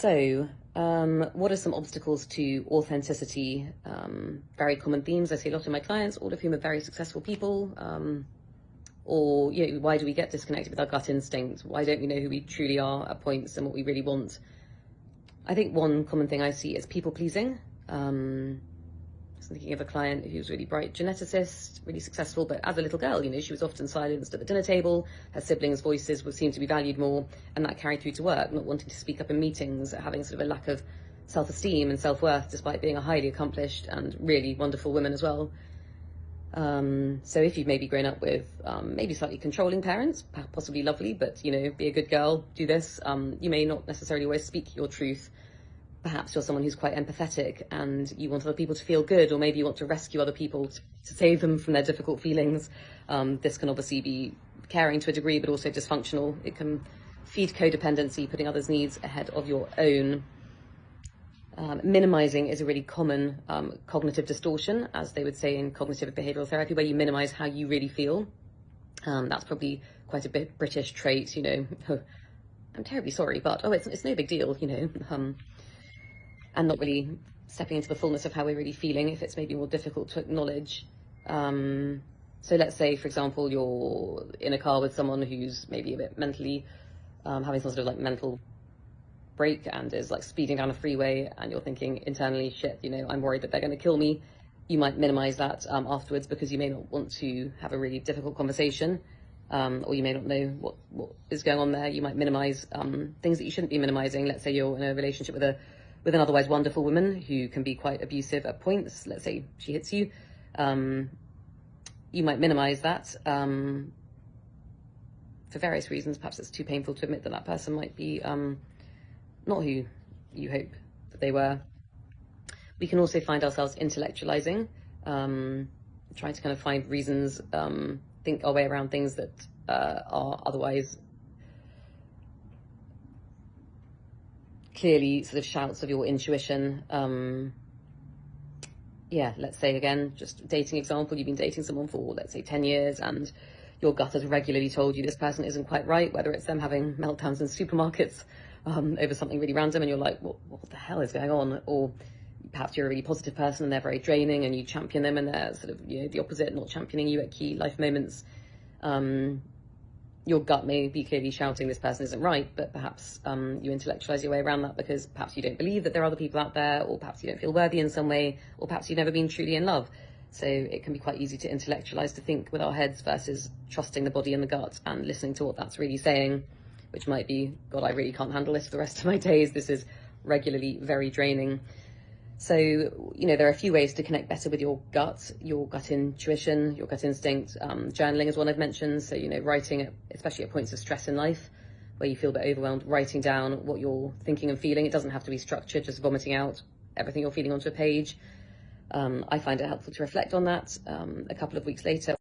What are some obstacles to authenticity? Very common themes I see a lot in my clients, all of whom are very successful people. Or, why do we get disconnected with our gut instinct? Why don't we know who we truly are at points and what we really want? I think one common thing I see is people pleasing. I was thinking of a client who's really bright geneticist, really successful, but as a little girl, she was often silenced at the dinner table. Her siblings' voices would seem to be valued more, and that carried through to work, not wanting to speak up in meetings, having sort of a lack of self-esteem and self-worth, despite being a highly accomplished and really wonderful woman as well. So if you've maybe grown up with maybe slightly controlling parents, possibly lovely, but, be a good girl, do this, you may not necessarily always speak your truth. Perhaps you're someone who's quite empathetic and you want other people to feel good, or maybe you want to rescue other people to save them from their difficult feelings. This can obviously be caring to a degree, but also dysfunctional. It can feed codependency, putting others' needs ahead of your own. Minimizing is a really common cognitive distortion, as they would say in cognitive behavioral therapy, where you minimize how you really feel. That's probably quite a bit British trait, I'm terribly sorry, but it's no big deal, and not really stepping into the fullness of how we're really feeling if it's maybe more difficult to acknowledge. So let's say, for example, you're in a car with someone who's maybe a bit mentally having some sort of mental break and is speeding down a freeway, and you're thinking internally, shit, I'm worried that they're going to kill me. You might minimize that afterwards, because you may not want to have a really difficult conversation, or you may not know what is going on there. You might minimize things that you shouldn't be minimizing. Let's say you're in a relationship with an otherwise wonderful woman who can be quite abusive at points. Let's say she hits you. You might minimize that for various reasons. Perhaps it's too painful to admit that person might be not who you hope that they were. We can also find ourselves intellectualizing, trying to kind of find reasons, think our way around things that are otherwise clearly sort of shouts of your intuition. Let's say again, just dating example, you've been dating someone for, let's say, 10 years, and your gut has regularly told you this person isn't quite right, whether it's them having meltdowns in supermarkets over something really random, and you're like, what the hell is going on? Or perhaps you're a really positive person and they're very draining, and you champion them, and they're sort of the opposite, not championing you at key life moments. Your gut may be clearly shouting this person isn't right, but perhaps you intellectualize your way around that, because perhaps you don't believe that there are other people out there, or perhaps you don't feel worthy in some way, or perhaps you've never been truly in love. So it can be quite easy to intellectualize, to think with our heads, versus trusting the body and the gut and listening to what that's really saying, which might be, God, I really can't handle this for the rest of my days. This is regularly very draining. So, there are a few ways to connect better with your gut intuition, your gut instinct. Journaling is one I've mentioned. So, writing, especially at points of stress in life, where you feel a bit overwhelmed, writing down what you're thinking and feeling. It doesn't have to be structured, just vomiting out everything you're feeling onto a page. I find it helpful to reflect on that a couple of weeks later,